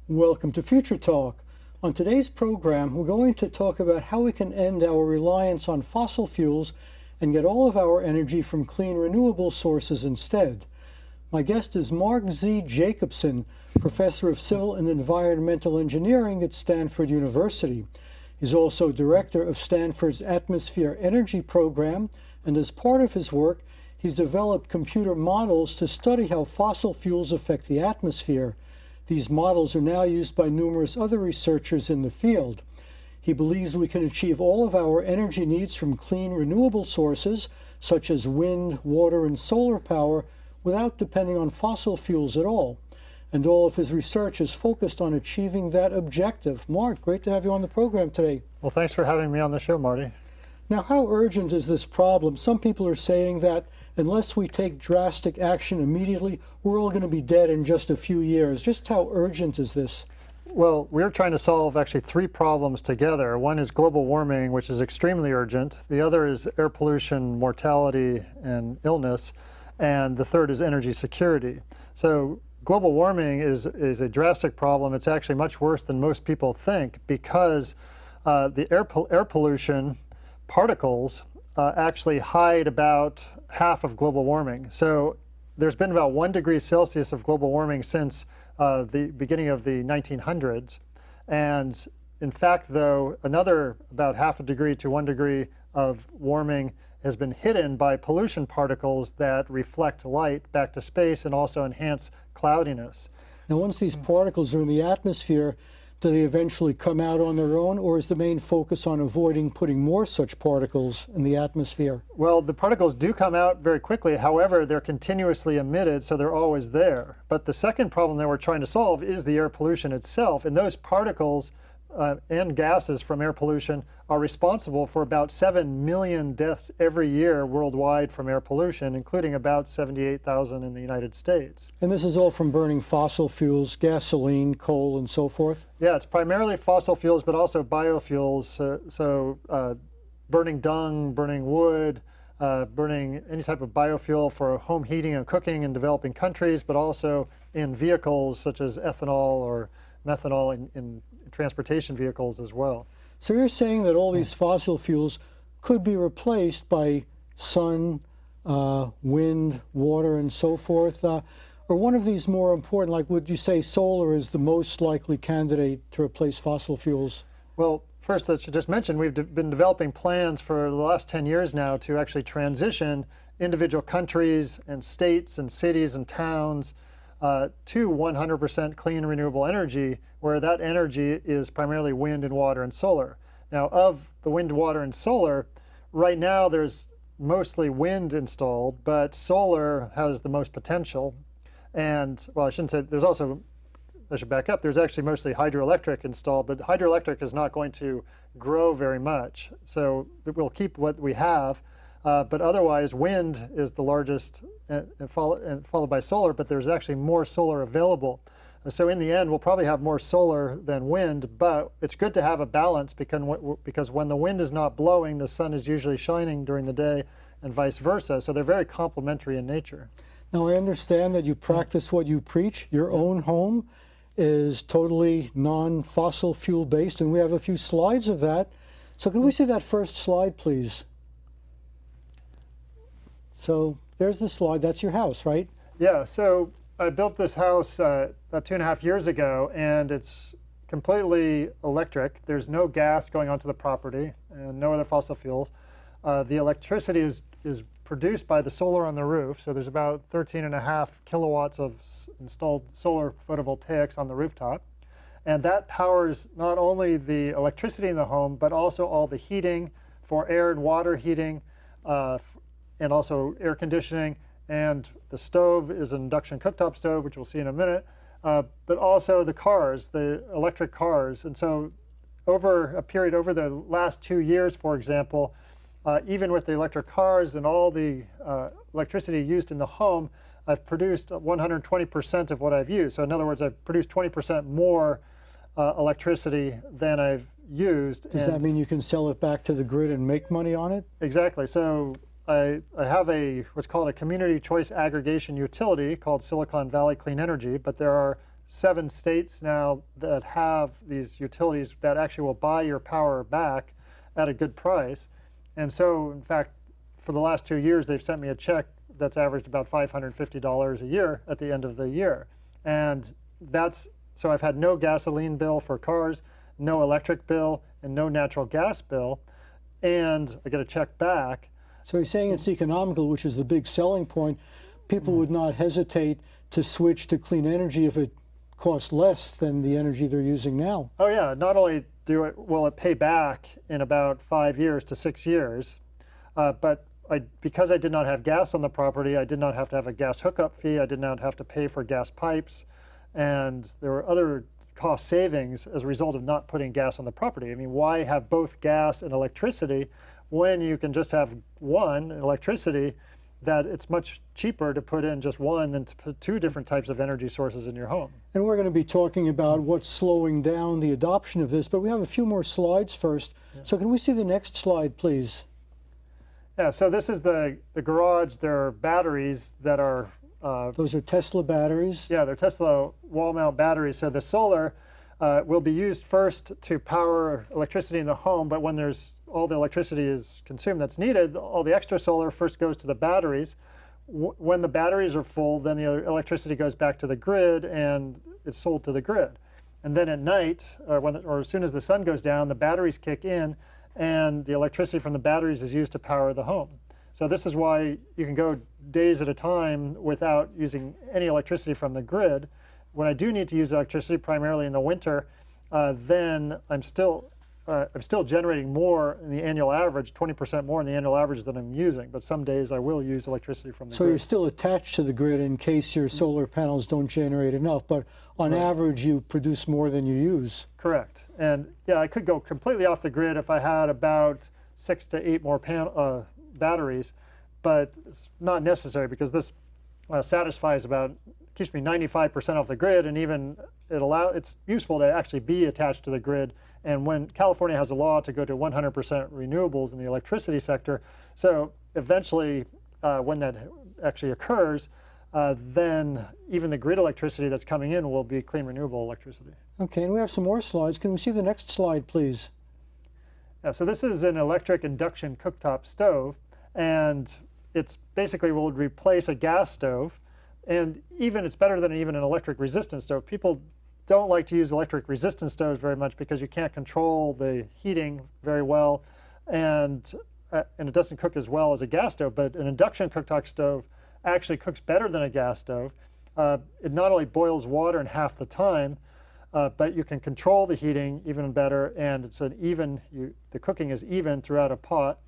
Welcome to Future Talk. On today's program, we're going to talk about how we can end our reliance on fossil fuels and get all of our energy from clean, renewable sources instead. My guest is Mark Z. Jacobson, professor of civil and environmental engineering at Stanford University. He's also director of Stanford's Atmosphere Energy Program, and as part of his work, he's developed computer models to study how fossil fuels affect the atmosphere. These models are now used by numerous other researchers in the field. He believes we can achieve all of our energy needs from clean, renewable sources, such as wind, water, and solar power, without depending on fossil fuels at all. And all of his research is focused on achieving that objective. Mark, great to have you on the program today. Well, thanks for having me on the show, Marty. Now, how urgent is this problem? Some people are saying that unless we take drastic action immediately, we're all going to be dead in just a few years. Just how urgent is this? Well, we're trying to solve actually three problems together. One is global warming, which is extremely urgent. The other is air pollution, mortality, and illness. And the third is energy security. So global warming is a drastic problem. It's actually much worse than most people think because the air pollution particles actually hide about half of global warming. So there's been about 1 degree Celsius of global warming since the beginning of the 1900s. And in fact, though, another about half a degree to 1 degree of warming has been hidden by pollution particles that reflect light back to space and also enhance cloudiness. Now, once these particles are in the atmosphere, do they eventually come out on their own, or is the main focus on avoiding putting more such particles in the atmosphere? Well, the particles do come out very quickly. However, they're continuously emitted, so they're always there. But the second problem that we're trying to solve is the air pollution itself. And those particles and gases from air pollution are responsible for about 7 million deaths every year worldwide from air pollution, including about 78,000 in the United States. And this is all from burning fossil fuels, gasoline, coal, and so forth? Yeah, it's primarily fossil fuels, but also biofuels. Burning dung, burning wood, burning any type of biofuel for home heating and cooking in developing countries, but also in vehicles such as ethanol or methanol in transportation vehicles as well. So you're saying that all these fossil fuels could be replaced by sun, wind, water, and so forth? Or one of these more important, like would you say solar is the most likely candidate to replace fossil fuels? Well, first, I should just mention, we've been developing plans for the last 10 years now to actually transition individual countries and states and cities and towns to 100% clean renewable energy, where that energy is primarily wind and water and solar. Now, of the wind, water, and solar, right now there's mostly wind installed, but solar has the most potential. And, well, I shouldn't say, there's also, I should back up, there's actually mostly hydroelectric installed, but hydroelectric is not going to grow very much. So we'll keep what we have. But otherwise, wind is the largest, and followed by solar, but there's actually more solar available. So in the end, we'll probably have more solar than wind, but it's good to have a balance because when the wind is not blowing, the sun is usually shining during the day and vice versa. So they're very complementary in nature. Now, I understand that you practice what you preach. Your own home is totally non-fossil fuel based, and we have a few slides of that. So can we see that first slide, please? So there's the slide. That's your house, right? Yeah, so I built this house about 2.5 years ago, and it's completely electric. There's no gas going onto the property and no other fossil fuels. The electricity is produced by the solar on the roof. So there's about 13.5 kilowatts of installed solar photovoltaics on the rooftop. And that powers not only the electricity in the home, but also all the heating for air and water heating, and also air conditioning. And the stove is an induction cooktop stove, which we'll see in a minute, but also the cars, the electric cars. And so over a period, over the last 2 years, for example, even with the electric cars and all the electricity used in the home, I've produced 120% of what I've used. So in other words, I've produced 20% more electricity than I've used. Does that mean you can sell it back to the grid and make money on it? Exactly. So I have what's called a community choice aggregation utility called Silicon Valley Clean Energy, but there are 7 states now that have these utilities that actually will buy your power back at a good price. And so, in fact, for the last 2 years, they've sent me a check that's averaged about $550 a year at the end of the year. And so I've had no gasoline bill for cars, no electric bill, and no natural gas bill, and I get a check back. So you're saying it's economical, which is the big selling point. People would not hesitate to switch to clean energy if it costs less than the energy they're using now. Oh yeah, not only will it pay back in about 5 years to 6 years, but because I did not have gas on the property, I did not have to have a gas hookup fee, I did not have to pay for gas pipes, and there were other cost savings as a result of not putting gas on the property. I mean, why have both gas and electricity when you can just have one, electricity, that it's much cheaper to put in just one than to put 2 different types of energy sources in your home. And we're going to be talking about what's slowing down the adoption of this, but we have a few more slides first. Yeah. So can we see the next slide, please? Yeah, so this is the garage. There are batteries that are... those are Tesla batteries? Yeah, they're Tesla wall mount batteries. So the solar will be used first to power electricity in the home, but when all the electricity is consumed that's needed, all the extra solar first goes to the batteries. When the batteries are full, then the electricity goes back to the grid and it's sold to the grid. And then at night, or as soon as the sun goes down, the batteries kick in and the electricity from the batteries is used to power the home. So this is why you can go days at a time without using any electricity from the grid. When I do need to use electricity, primarily in the winter, then I'm still generating more in the annual average, 20% more in the annual average than I'm using. But some days I will use electricity from the grid. So you're still attached to the grid in case your solar panels don't generate enough, but on average you produce more than you use. Correct. And yeah, I could go completely off the grid if I had about 6 to 8 more batteries, but it's not necessary because this keeps me 95% off the grid, and even it's useful to actually be attached to the grid. And when California has a law to go to 100% renewables in the electricity sector, so eventually when that actually occurs, then even the grid electricity that's coming in will be clean renewable electricity. Okay, and we have some more slides. Can we see the next slide, please? Yeah, so this is an electric induction cooktop stove, and it's basically will replace a gas stove, and it's better than even an electric resistant stove. People don't like to use electric resistant stoves very much because you can't control the heating very well, and it doesn't cook as well as a gas stove. But an induction cooktop stove actually cooks better than a gas stove. It not only boils water in half the time, but you can control the heating even better, and it's the cooking is even throughout a pot.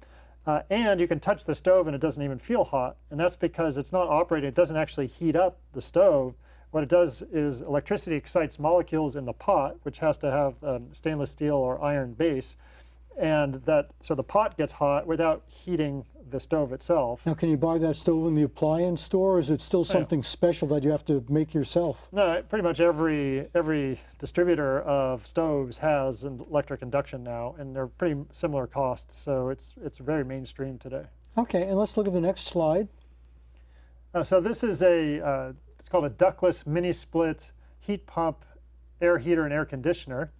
And you can touch the stove and it doesn't even feel hot. And that's because it's not operating, it doesn't actually heat up the stove. What it does is electricity excites molecules in the pot, which has to have stainless steel or iron base. And so the pot gets hot without heating the stove itself. Now, can you buy that stove in the appliance store, or is it still something special that you have to make yourself? No, pretty much every distributor of stoves has an electric induction now, and they're pretty similar costs, so it's very mainstream today. Okay, and let's look at the next slide. So this is it's called a ductless mini-split heat pump, air heater, and air conditioner.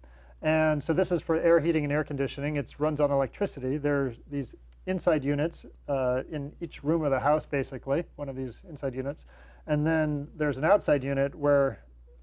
And so this is for air heating and air conditioning. It runs on electricity. There's these inside units in each room of the house, basically, one of these inside units. And then there's an outside unit where,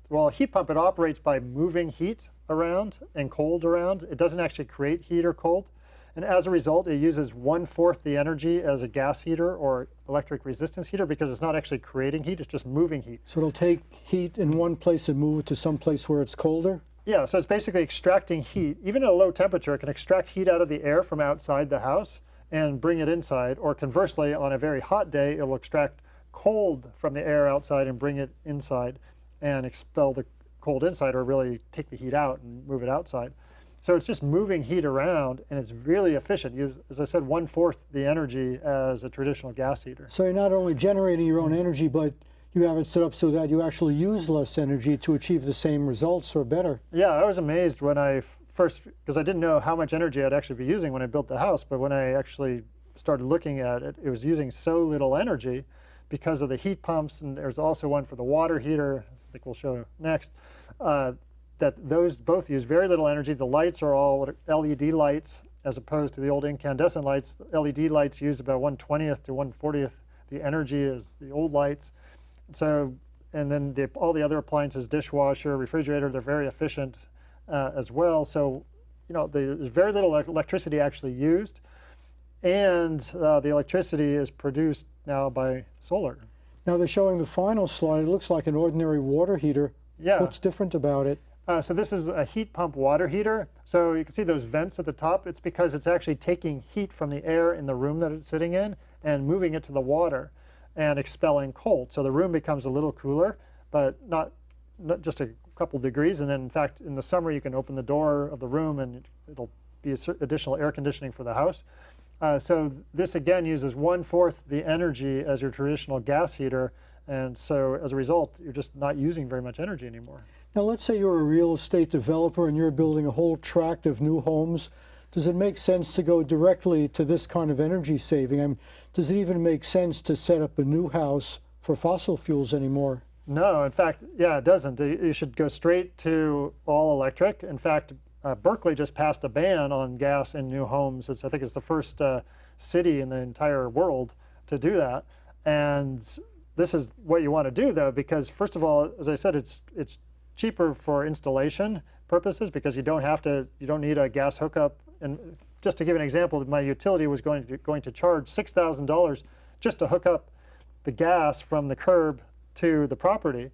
well, a heat pump, it operates by moving heat around and cold around. It doesn't actually create heat or cold. And as a result, it uses 1/4 the energy as a gas heater or electric resistance heater because it's not actually creating heat, it's just moving heat. So it'll take heat in one place and move it to some place where it's colder? Yeah, so it's basically extracting heat. Even at a low temperature, it can extract heat out of the air from outside the house and bring it inside. Or conversely, on a very hot day, it will extract cold from the air outside and bring it inside and expel the cold inside, or really take the heat out and move it outside. So it's just moving heat around, and it's really efficient. As I said, 1/4 the energy as a traditional gas heater. So you're not only generating your own energy, but you have it set up so that you actually use less energy to achieve the same results or better. Yeah, I was amazed when I first, because I didn't know how much energy I'd actually be using when I built the house, but when I actually started looking at it, it was using so little energy because of the heat pumps, and there's also one for the water heater, I think we'll show next, that those both use very little energy. The lights are all LED lights as opposed to the old incandescent lights. The LED lights use about 1/20th to 1/40th the energy as the old lights. So, and then all the other appliances, dishwasher, refrigerator, they're very efficient as well. So, there's very little electricity actually used, and the electricity is produced now by solar. Now they're showing the final slide. It looks like an ordinary water heater. Yeah. What's different about it? So this is a heat pump water heater. So you can see those vents at the top. It's because it's actually taking heat from the air in the room that it's sitting in and moving it to the water and expelling cold. So the room becomes a little cooler, but not just a couple degrees. And then in fact, in the summer, you can open the door of the room and it'll be additional air conditioning for the house. So this again uses 1/4 the energy as your traditional gas heater. And so as a result, you're just not using very much energy anymore. Now let's say you're a real estate developer and you're building a whole tract of new homes. Does it make sense to go directly to this kind of energy saving? I mean, does it even make sense to set up a new house for fossil fuels anymore? No, in fact, yeah, it doesn't. You should go straight to all electric. In fact, Berkeley just passed a ban on gas in new homes. I think it's the first city in the entire world to do that. And this is what you want to do, though, because first of all, as I said, it's cheaper for installation purposes because you don't need a gas hookup. And just to give an example, my utility was going to charge $6,000 just to hook up the gas from the curb to the property,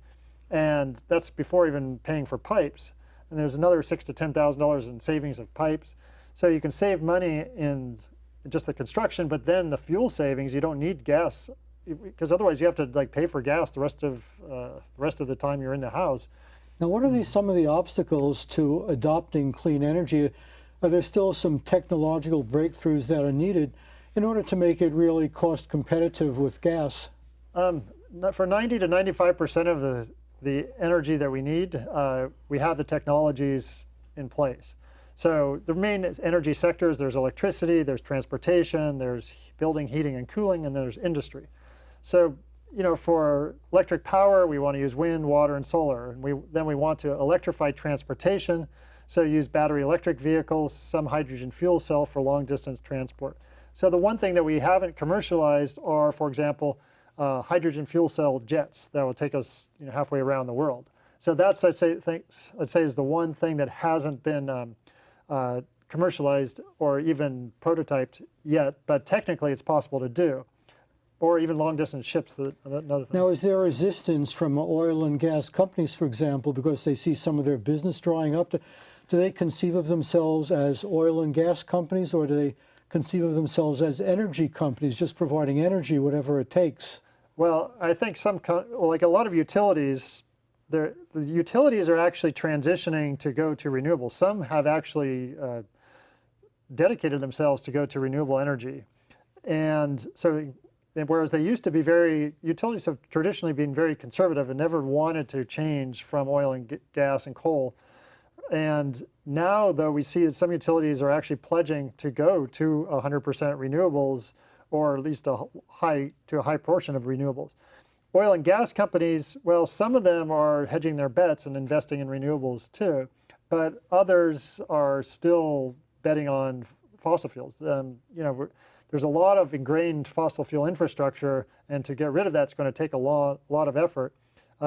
and that's before even paying for pipes. And there's another $6,000 to $10,000 in savings of pipes. So you can save money in just the construction, but then the fuel savings, you don't need gas, because otherwise you have to pay for gas the rest of the time you're in the house. Now, what are some of the obstacles to adopting clean energy? Are there still some technological breakthroughs that are needed in order to make it really cost competitive with gas? For 90 to 95% of the energy that we need, we have the technologies in place. So the main energy sectors, there's electricity, there's transportation, there's building, heating, and cooling, and there's industry. So, for electric power, we want to use wind, water, and solar. And then we want to electrify transportation, so use battery electric vehicles, some hydrogen fuel cell for long distance transport. So the one thing that we haven't commercialized are, for example, hydrogen fuel cell jets that will take us halfway around the world. So that's, I'd say is the one thing that hasn't been commercialized or even prototyped yet, but technically it's possible to do. Or even long-distance ships, another thing. Now, is there resistance from oil and gas companies, for example, because they see some of their business drying up? Do they conceive of themselves as oil and gas companies, or do they conceive of themselves as energy companies, just providing energy, whatever it takes? Well, I think like a lot of utilities, the utilities are actually transitioning to go to renewable. Some have actually dedicated themselves to go to renewable energy. And so, whereas they used to be utilities have traditionally been very conservative and never wanted to change from oil and gas and coal. And now, though, we see that some utilities are actually pledging to go to 100% renewables, or at least a high portion of renewables. Oil and gas companies, well, some of them are hedging their bets and investing in renewables too, but others are still betting on fossil fuels. There's a lot of ingrained fossil fuel infrastructure, and to get rid of that's going to take a lot of effort.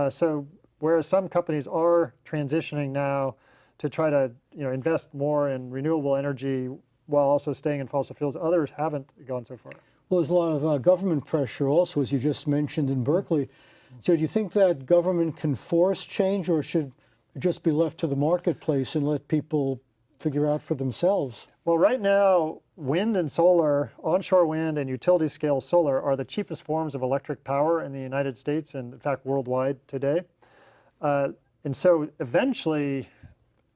So whereas some companies are transitioning now to try to invest more in renewable energy while also staying in fossil fuels, others haven't gone so far. Well, there's a lot of government pressure also, as you just mentioned, in Berkeley. So do you think that government can force change, or should it just be left to the marketplace and let people figure out for themselves? Well, right now, wind and solar, onshore wind and utility scale solar are the cheapest forms of electric power in the United States and, in fact, worldwide today. And so eventually,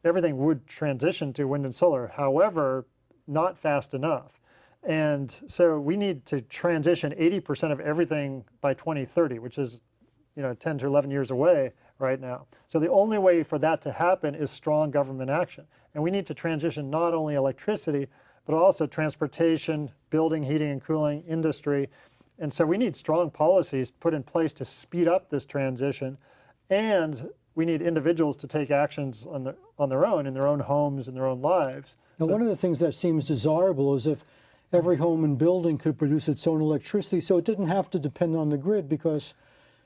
everything would transition to wind and solar. However, not fast enough. And so we need to transition 80% of everything by 2030, which is 10 to 11 years away right now. So the only way for that to happen is strong government action. And we need to transition not only electricity, but also transportation, building, heating and cooling, industry. And so we need strong policies put in place to speed up this transition. and we need individuals to take actions on their own, in their own homes, in their own lives. Now, one of the things that seems desirable is if every home and building could produce its own electricity, so it didn't have to depend on the grid, because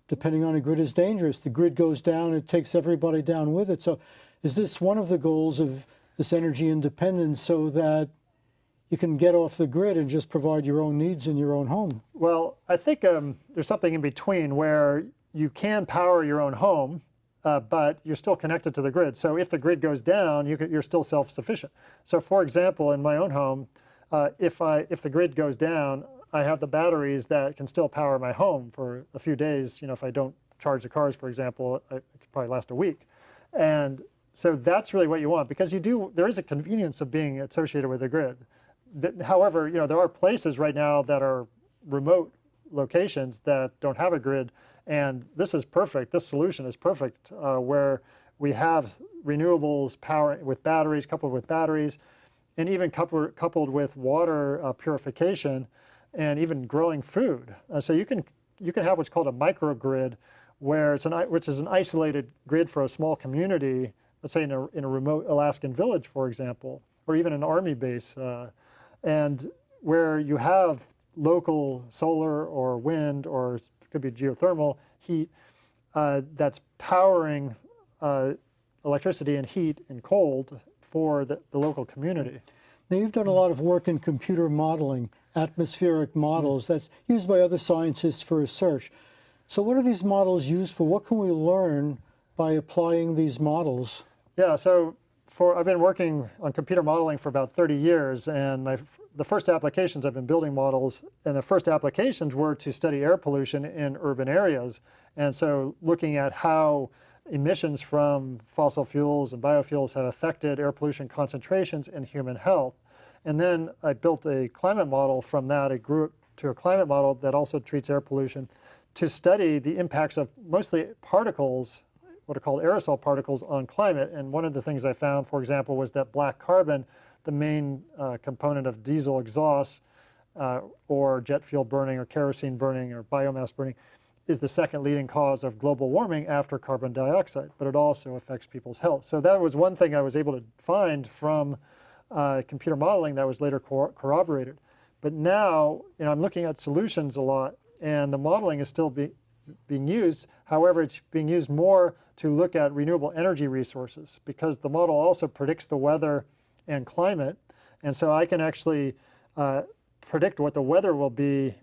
depending on the grid is dangerous. The grid goes down, it takes everybody down with it. So is this one of the goals of this energy independence, so that you can get off the grid and just provide your own needs in your own home? Well, I think there's something in between where you can power your own home, but you're still connected to the grid. So if the grid goes down, you're still self-sufficient. So for example, in my own home, if the grid goes down, I have the batteries that can still power my home for a few days. You know, if I don't charge the cars, for example, it could probably last a week. And so that's really what you want, because there is a convenience of being associated with the grid. However, you know, there are places right now that are remote locations that don't have a grid, and this is perfect. This solution is perfect, where we have renewables power with batteries, coupled with batteries, and even coupled with water purification, and even growing food. So you can have what's called a microgrid, which is an isolated grid for a small community, let's say in a remote Alaskan village, for example, or even an army base, and where you have local solar or wind, or it could be geothermal heat, that's powering electricity and heat and cold for the local community. Now, you've done a lot of work in computer modeling, atmospheric models, that's used by other scientists for research. So what are these models used for? What can we learn by applying these models? Yeah, so I've been working on computer modeling for about 30 years, and the first applications, I've been building models, and the first applications were to study air pollution in urban areas. And so looking at how emissions from fossil fuels and biofuels have affected air pollution concentrations and human health. And then I built a climate model from that. It grew to a climate model that also treats air pollution, to study the impacts of mostly particles, what are called aerosol particles, on climate. And one of the things I found, for example, was that black carbon, the main component of diesel exhaust, or jet fuel burning, or kerosene burning, or biomass burning, is the second leading cause of global warming after carbon dioxide, but it also affects people's health. So that was one thing I was able to find from computer modeling that was later corroborated. But now, you know, I'm looking at solutions a lot, and the modeling is still being used. However, it's being used more to look at renewable energy resources, because the model also predicts the weather and climate. And so I can actually predict what the weather will be,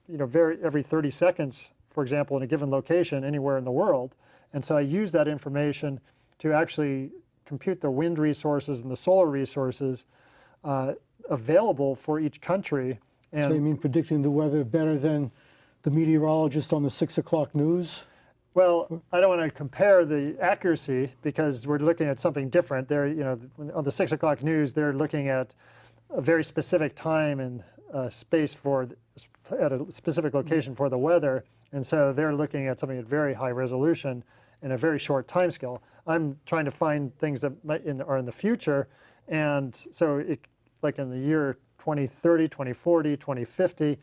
you know, every 30 seconds, for example, in a given location anywhere in the world. And so I use that information to actually compute the wind resources and the solar resources available for each country. And so you mean predicting the weather better than the meteorologist on the 6 o'clock news? Well, I don't want to compare the accuracy, because we're looking at something different. There, you know, on the 6 o'clock news, they're looking at a very specific time and space at a specific location for the weather. And so they're looking at something at very high resolution in a very short time scale. I'm trying to find things that are in the future. And so like in the year 2030, 2040, 2050,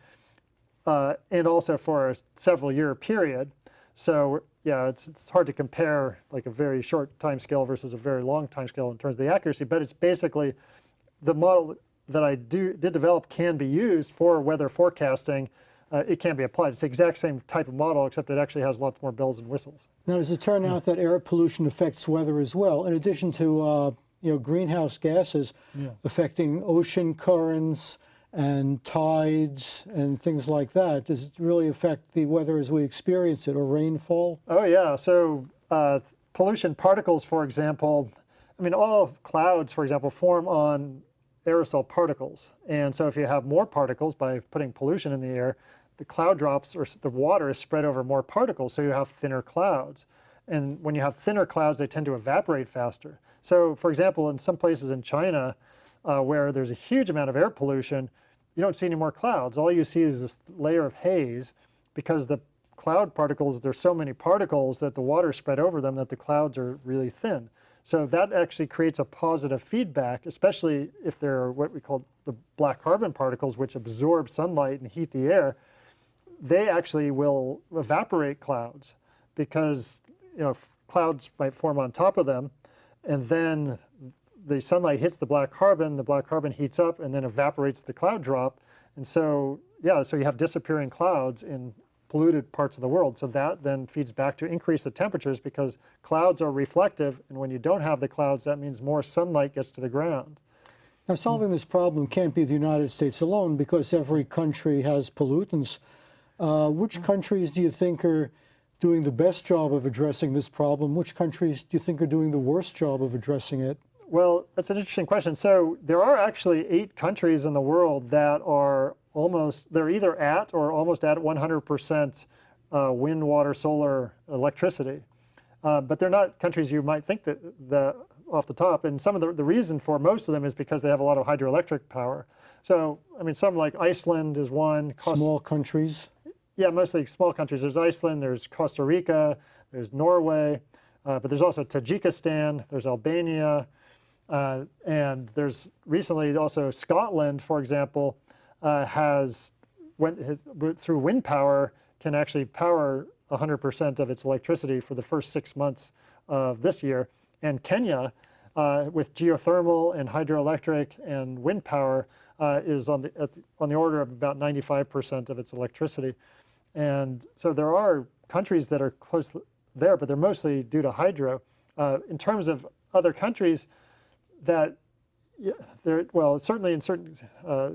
and also for a several year period. So yeah, it's hard to compare like a very short time scale versus a very long time scale in terms of the accuracy, but it's basically the model that I did develop can be used for weather forecasting. It can be applied. It's the exact same type of model, except it actually has lots more bells and whistles. Now, does it turn out that air pollution affects weather as well, in addition to greenhouse gases affecting ocean currents and tides and things like that? Does it really affect the weather as we experience it, or rainfall? Oh yeah, so pollution particles, for example, I mean, all clouds, for example, form on aerosol particles. And so if you have more particles by putting pollution in the air, the cloud drops, or the water is spread over more particles, so you have thinner clouds. And when you have thinner clouds, they tend to evaporate faster. So for example, in some places in China, where there's a huge amount of air pollution, you don't see any more clouds. All you see is this layer of haze, because the cloud particles, there's so many particles that the water spread over them that the clouds are really thin. So that actually creates a positive feedback, especially if there are what we call the black carbon particles, which absorb sunlight and heat the air. They actually will evaporate clouds, because, you know, clouds might form on top of them, and then the sunlight hits the black carbon heats up and then evaporates the cloud drop. And so, yeah, so you have disappearing clouds in polluted parts of the world. So that then feeds back to increase the temperatures because clouds are reflective, and when you don't have the clouds, that means more sunlight gets to the ground. Now, solving this problem can't be the United States alone because every country has pollutants. Which countries do you think are doing the best job of addressing this problem? Which countries do you think are doing the worst job of addressing it? Well, that's an interesting question. So there are actually 8 countries in the world that are they're either at or almost at 100% wind, water, solar electricity. But they're not countries you might think that off the top. And some of the reason for most of them is because they have a lot of hydroelectric power. So, I mean, some like Iceland is one. Small countries? Yeah, mostly small countries. There's Iceland, there's Costa Rica, there's Norway, but there's also Tajikistan, there's Albania, and there's recently also Scotland, for example, through wind power, can actually power 100% of its electricity for the first 6 months of this year. And Kenya, with geothermal and hydroelectric and wind power, is on the order of about 95% of its electricity. And so there are countries that are close there, but they're mostly due to hydro. In terms of other countries that, well, certainly in certain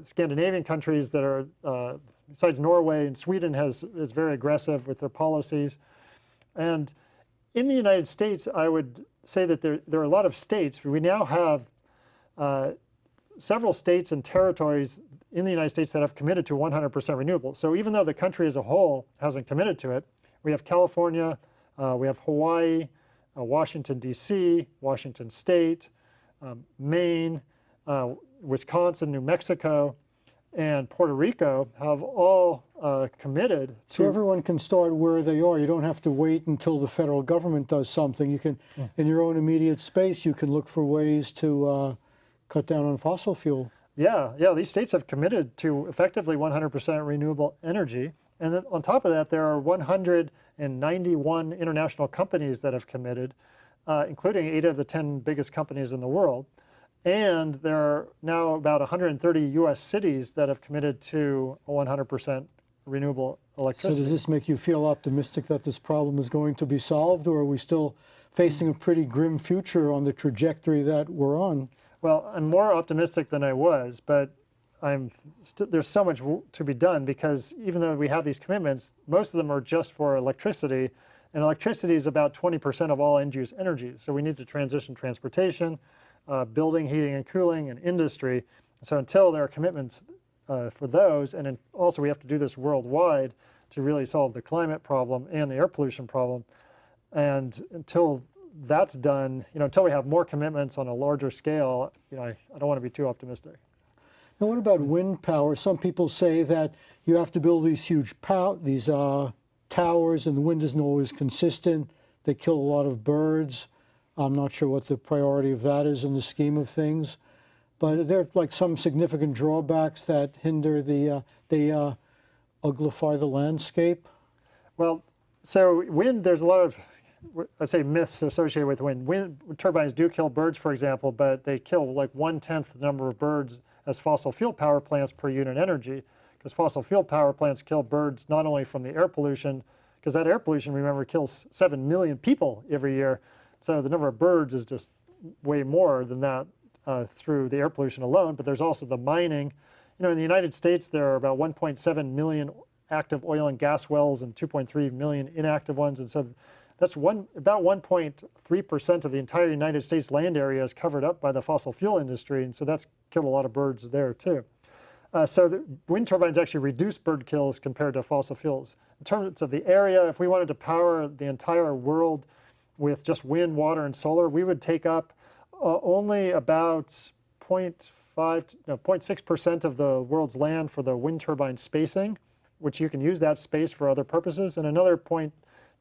Scandinavian countries that are, besides Norway and Sweden is very aggressive with their policies. And in the United States, I would say that there are a lot of states. We now have several states and territories in the United States that have committed to 100% renewable. So even though the country as a whole hasn't committed to it, we have California, we have Hawaii, Washington, D.C., Washington State, Maine, Wisconsin, New Mexico, and Puerto Rico have all committed to. So everyone can start where they are. You don't have to wait until the federal government does something. You can, in your own immediate space, you can look for ways to cut down on fossil fuel. Yeah, these states have committed to effectively 100% renewable energy. And then on top of that, there are 191 international companies that have committed, including 8 of the 10 biggest companies in the world. And there are now about 130 U.S. cities that have committed to 100% renewable electricity. So does this make you feel optimistic that this problem is going to be solved, or are we still facing a pretty grim future on the trajectory that we're on? Well, I'm more optimistic than I was, but there's so much to be done because even though we have these commitments, most of them are just for electricity, and electricity is about 20% of all end-use energy. So we need to transition transportation, building, heating, and cooling, and industry. So until there are commitments for those, and then also we have to do this worldwide to really solve the climate problem and the air pollution problem. And until that's done, until we have more commitments on a larger scale, I don't want to be too optimistic. Now, what about wind power? Some people say that you have to build these huge towers, and the wind isn't always consistent. They kill a lot of birds. I'm not sure what the priority of that is in the scheme of things, but there are like some significant drawbacks that hinder they uglify the landscape. Well, so wind, there's a lot of, I'd say, myths associated with wind. Wind turbines do kill birds, for example, but they kill like 1/10 the number of birds as fossil fuel power plants per unit energy, because fossil fuel power plants kill birds not only from the air pollution, because that air pollution, remember, kills 7 million people every year. So the number of birds is just way more than that through the air pollution alone, but there's also the mining. In the United States, there are about 1.7 million active oil and gas wells and 2.3 million inactive ones, and so that's about 1.3% of the entire United States land area is covered up by the fossil fuel industry, and so that's killed a lot of birds there too. So the wind turbines actually reduce bird kills compared to fossil fuels. In terms of the area, if we wanted to power the entire world with just wind, water, and solar, we would take up only about 0.6% of the world's land for the wind turbine spacing, which you can use that space for other purposes, and another 0.2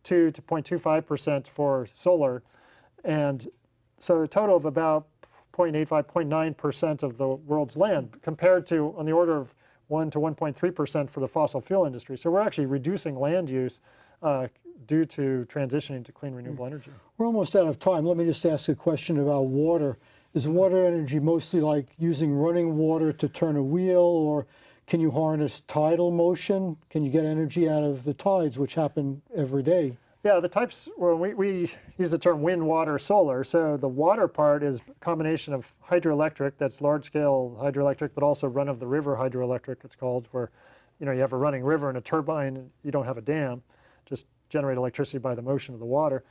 to 0.25% for solar. And so a total of about 0.85, 0.9% of the world's land, compared to on the order of 1 to 1.3% for the fossil fuel industry. So we're actually reducing land use due to transitioning to clean renewable energy. We're almost out of time. Let me just ask a question about water. Is water energy mostly like using running water to turn a wheel, or can you harness tidal motion? Can you get energy out of the tides, which happen every day? Yeah, the types, well, we use the term wind, water, solar. So the water part is a combination of hydroelectric, that's large-scale hydroelectric, but also run-of-the-river hydroelectric, it's called, where you have a running river and a turbine, and you don't have a dam, just generate electricity by the motion of the water.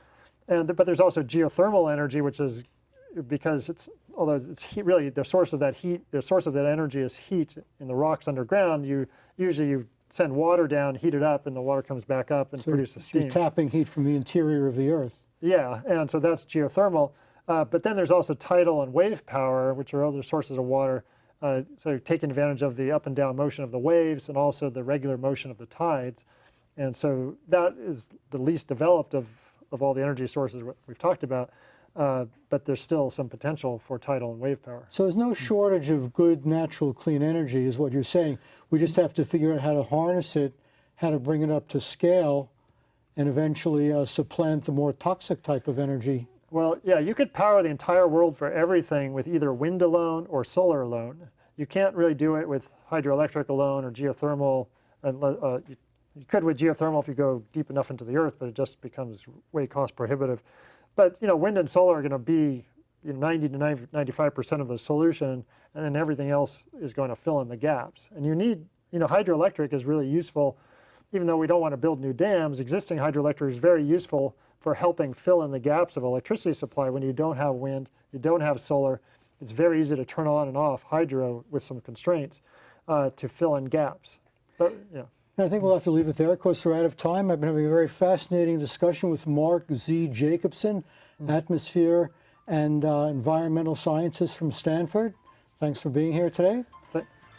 But there's also geothermal energy, which is because although it's really the source of that heat, the source of that energy is heat in the rocks underground. Usually you send water down, heat it up, and the water comes back up and produces steam. You're tapping heat from the interior of the Earth. Yeah, and so that's geothermal. But then there's also tidal and wave power, which are other sources of water. So taking advantage of the up and down motion of the waves and also the regular motion of the tides. And so that is the least developed of all the energy sources we've talked about. But there's still some potential for tidal and wave power. So there's no shortage of good, natural, clean energy, is what you're saying. We just have to figure out how to harness it, how to bring it up to scale, and eventually supplant the more toxic type of energy. Well, yeah, you could power the entire world for everything with either wind alone or solar alone. You can't really do it with hydroelectric alone or geothermal. You could with geothermal if you go deep enough into the earth, but it just becomes way cost prohibitive. But wind and solar are going to be 90 to 95% of the solution, and then everything else is going to fill in the gaps. And you need, hydroelectric is really useful, even though we don't want to build new dams. Existing hydroelectric is very useful for helping fill in the gaps of electricity supply when you don't have wind, you don't have solar. It's very easy to turn on and off hydro with some constraints to fill in gaps. But yeah. I think we'll have to leave it there. Of course, we're out of time. I've been having a very fascinating discussion with Mark Z. Jacobson, atmosphere and environmental scientist from Stanford. Thanks for being here today.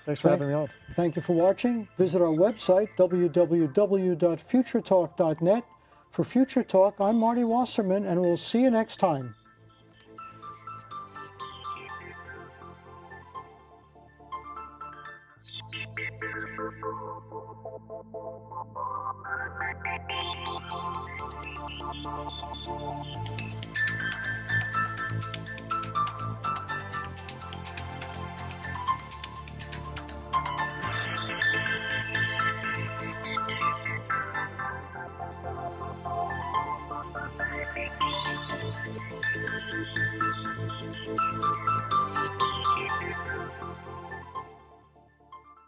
Thanks for having me on. Thank you for watching. Visit our website, www.futuretalk.net. For Future Talk, I'm Marty Wasserman, and we'll see you next time.